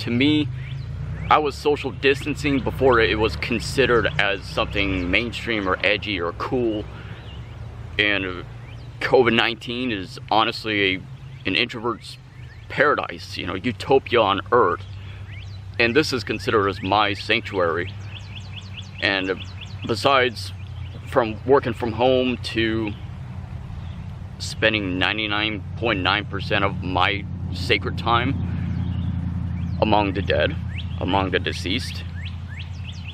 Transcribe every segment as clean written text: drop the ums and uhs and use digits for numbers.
to me, I was social distancing before it was considered as something mainstream or edgy or cool. And COVID-19 is honestly an introvert's paradise, you know, utopia on earth. And this is considered as my sanctuary. And besides from working from home to spending 99.9% of my sacred time among the dead, among the deceased,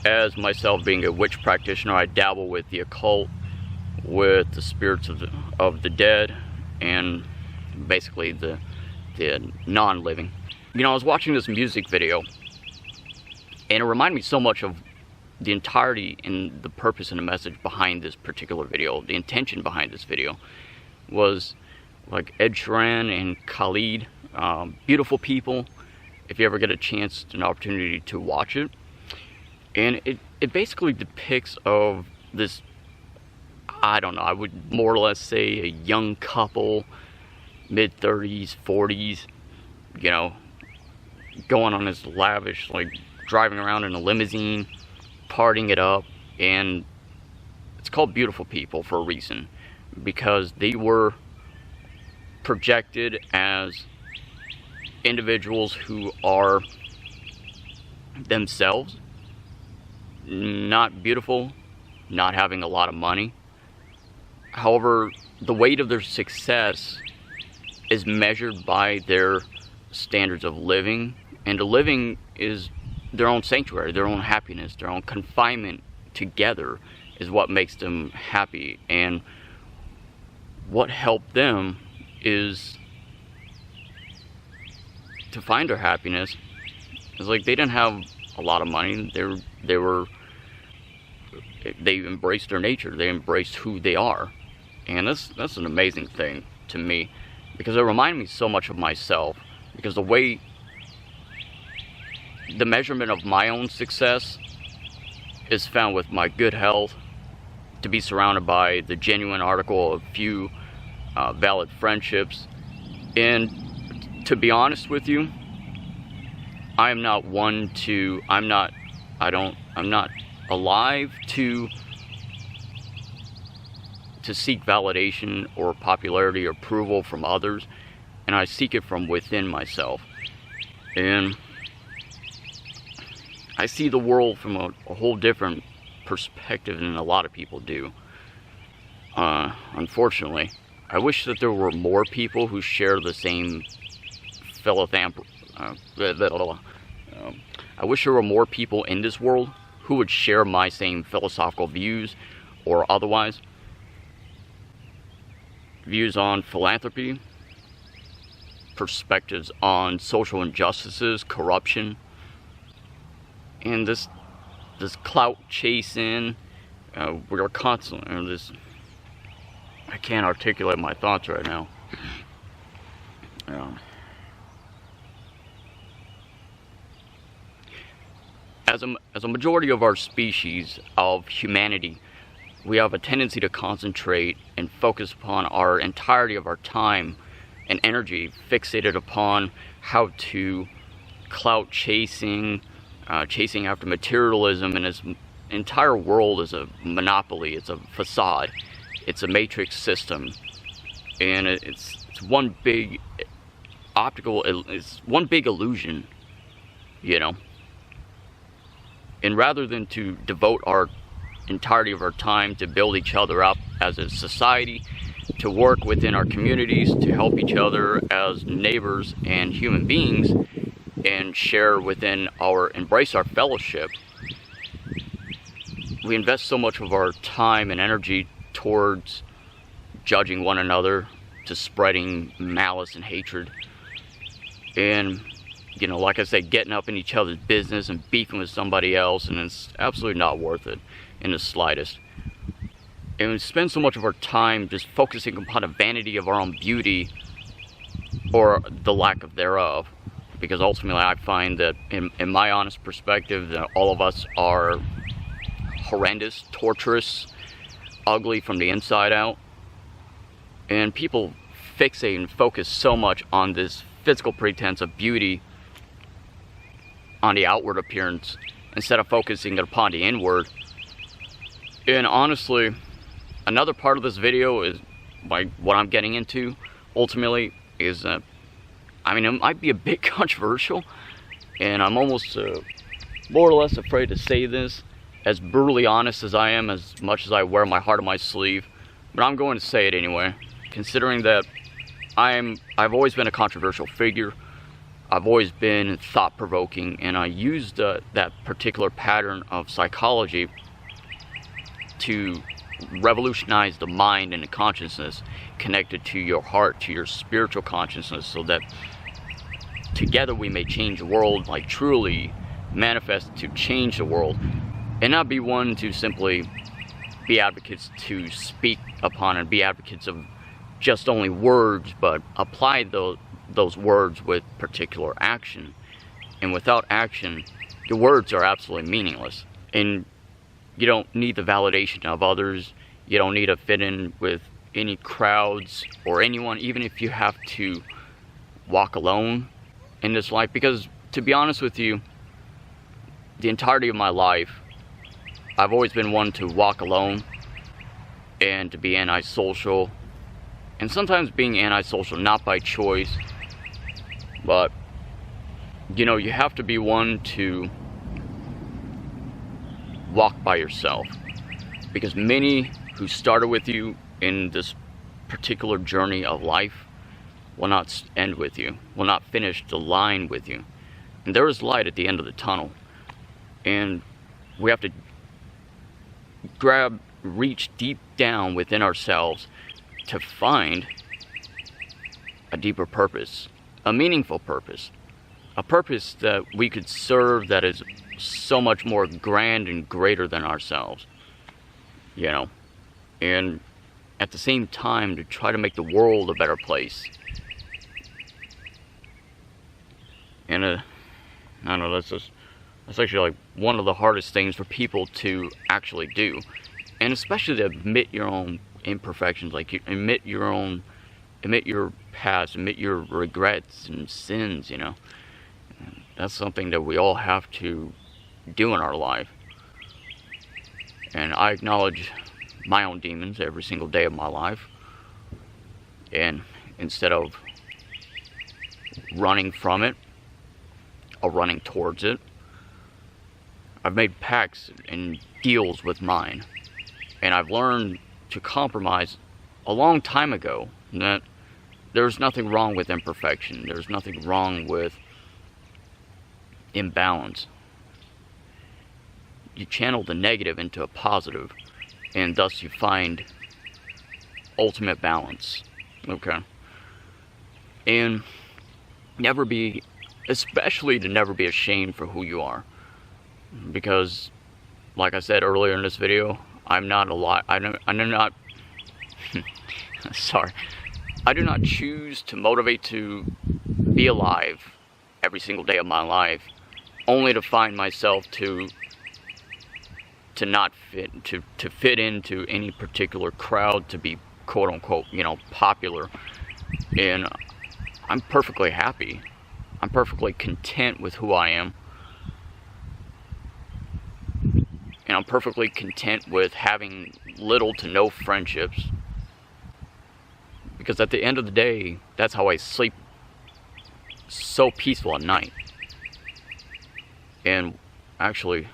as myself being a witch practitioner, I dabble with the occult, with the spirits of the dead, and basically the non-living. You know, I was watching this music video, and it reminded me so much of the entirety and the purpose and the message behind this particular video. The intention behind this video was like Ed Sheeran and Khalid, beautiful people. If you ever get a chance, an opportunity to watch it, and it basically depicts of this, I don't know, I would more or less say a young couple, mid-30s, 40s, you know, going on this lavish, like driving around in a limousine, partying it up. And it's called Beautiful People for a reason, because they were projected as individuals who are themselves not beautiful, not having a lot of money. However, the weight of their success is measured by their standards of living, and the living is their own sanctuary, their own happiness, their own confinement together is what makes them happy. And what helped them is to find their happiness. It's like they didn't have a lot of money. They embraced their nature. They embraced who they are. And that's an amazing thing to me, because it reminded me so much of myself. Because the measurement of my own success is found with my good health, to be surrounded by the genuine article of few valid friendships. And to be honest with you, I'm not alive to seek validation or popularity or approval from others, and I seek it from within myself. And I see the world from a whole different perspective than a lot of people do. Unfortunately, I wish that there were more people who share the same I wish there were more people in this world who would share my same philosophical views, or otherwise views on philanthropy, perspectives on social injustices, corruption, and this clout chasing. We are constantly I can't articulate my thoughts right now. As a majority of our species, of humanity, we have a tendency to concentrate and focus upon our entirety of our time and energy fixated upon how to clout chasing, chasing after materialism, and his entire world is a monopoly, it's a facade, it's a matrix system, and it's one big it's one big illusion, you know. And rather than to devote our entirety of our time to build each other up as a society, to work within our communities, to help each other as neighbors and human beings, and share within embrace our fellowship, we invest so much of our time and energy towards judging one another, to spreading malice and hatred, and, you know, like I said, getting up in each other's business and beefing with somebody else, and it's absolutely not worth it in the slightest. And we spend so much of our time just focusing upon the vanity of our own beauty, or the lack of thereof, because ultimately I find that in my honest perspective, that all of us are horrendous, torturous, ugly from the inside out. And people fixate and focus so much on this physical pretense of beauty, on the outward appearance instead of focusing upon the inward. And honestly, another part of this video is like what I'm getting into ultimately is I mean, it might be a bit controversial, and I'm almost more or less afraid to say this, as brutally honest as I am, as much as I wear my heart on my sleeve, but I'm going to say it anyway, considering that I've always been a controversial figure. I've always been thought-provoking, and I used that particular pattern of psychology to revolutionize the mind and the consciousness connected to your heart, to your spiritual consciousness, so that together we may change the world, like truly manifest to change the world, and not be one to simply be advocates to speak upon and be advocates of just only words, but apply those words with particular action. And without action, the words are absolutely meaningless. And you don't need the validation of others. You don't need to fit in with any crowds or anyone, even if you have to walk alone in this life. Because to be honest with you, the entirety of my life, I've always been one to walk alone and to be antisocial. And sometimes being antisocial, not by choice, but you know, you have to be one to walk by yourself, because many who started with you in this particular journey of life will not end with you, will not finish the line with you. And there is light at the end of the tunnel, and we have to reach deep down within ourselves to find a deeper purpose, a meaningful purpose, a purpose that we could serve that is so much more grand and greater than ourselves, you know, and at the same time to try to make the world a better place. And I don't know, that's actually like one of the hardest things for people to actually do, and especially to admit your own imperfections, like you admit your past, admit your regrets and sins, you know. That's something that we all have to do in our life. And I acknowledge my own demons every single day of my life, and instead of running from it or running towards it, I've made pacts and deals with mine, and I've learned to compromise a long time ago that there's nothing wrong with imperfection. There's nothing wrong with imbalance. You channel the negative into a positive, and thus you find ultimate balance. Okay? And especially to never be ashamed for who you are. Because, like I said earlier in this video, I'm not sorry. I do not choose to motivate to be alive every single day of my life, only to find myself to not fit into any particular crowd, to be quote unquote, you know, popular. And I'm perfectly happy. I'm perfectly content with who I am. And I'm perfectly content with having little to no friendships. Because at the end of the day, that's how I sleep so peaceful at night. And actually,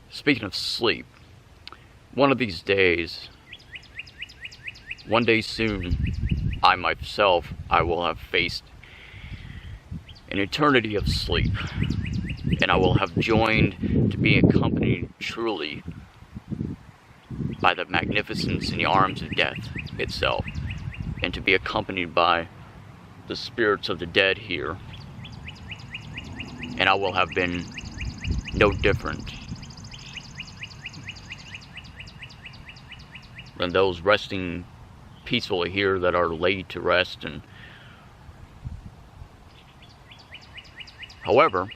speaking of sleep, one of these days, one day soon, I will have faced an eternity of sleep. And I will have joined to be accompanied truly by the magnificence in the arms of death itself, and to be accompanied by the spirits of the dead here. And I will have been no different than those resting peacefully here that are laid to rest. And however,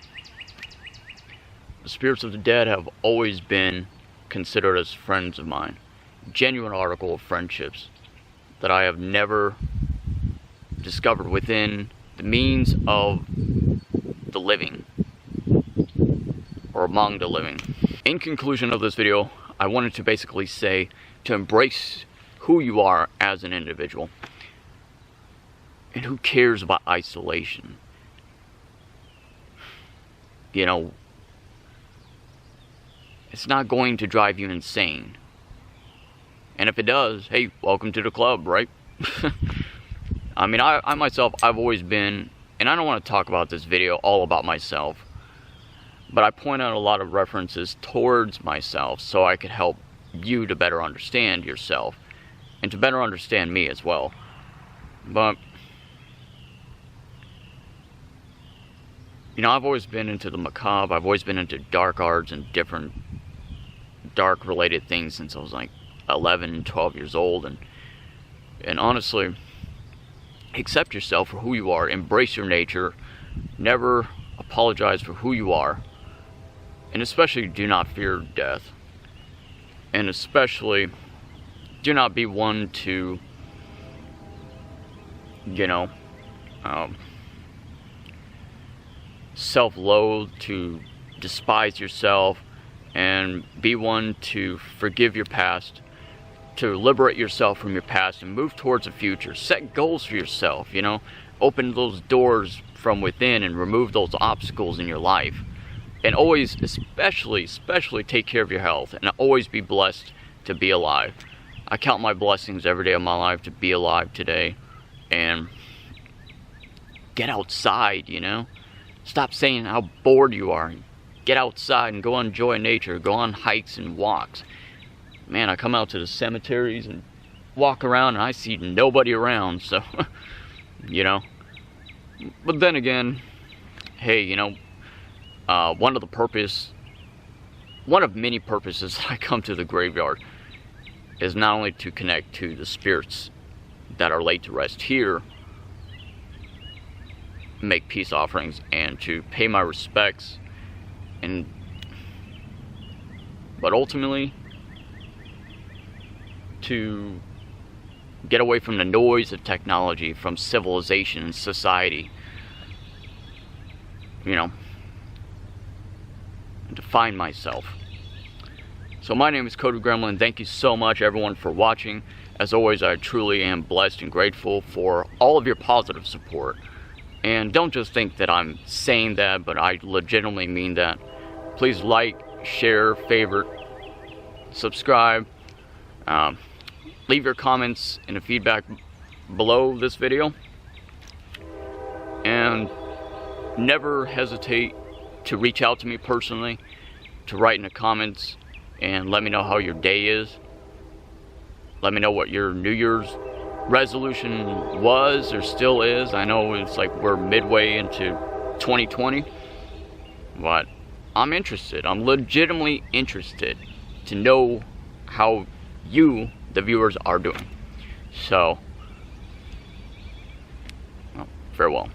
the spirits of the dead have always been considered as friends of mine, genuine article of friendships that I have never discovered within the means of the living, or among the living. In conclusion of this video, I wanted to basically say to embrace who you are as an individual. And who cares about isolation? You know, it's not going to drive you insane. And if it does, hey, welcome to the club, right? I mean, I myself, I've always been, and I don't want to talk about this video all about myself, but I point out a lot of references towards myself so I could help you to better understand yourself and to better understand me as well. But, you know, I've always been into the macabre. I've always been into dark arts and different dark related things since I was like 11, 12 years old. And honestly, accept yourself for who you are. Embrace your nature. Never apologize for who you are. And especially do not fear death. And especially do not be one to, you know, self-loathe, to despise yourself, and be one to forgive your past, to liberate yourself from your past and move towards the future. Set goals for yourself, you know, open those doors from within and remove those obstacles in your life. And always, especially take care of your health, and always be blessed to be alive. I count my blessings every day of my life to be alive today. And get outside, you know. Stop saying how bored you are. Get outside and go enjoy nature. Go on hikes and walks. Man, I come out to the cemeteries and walk around and I see nobody around, so, you know. But then again, hey, you know, one of many purposes I come to the graveyard is not only to connect to the spirits that are laid to rest here, make peace offerings, and to pay my respects, but ultimately to get away from the noise of technology, from civilization and society, you know, and to find myself. So my name is Cody Gremlin. Thank you so much, everyone, for watching. As always, I truly am blessed and grateful for all of your positive support. And don't just think that I'm saying that, but I legitimately mean that. Please like, share, favorite, subscribe. Leave your comments and feedback below this video. And never hesitate to reach out to me personally, to write in the comments and let me know how your day is. Let me know what your New Year's resolution was or still is. I know it's like we're midway into 2020, but I'm interested. I'm legitimately interested to know how you, the viewers, are doing. So, well, farewell.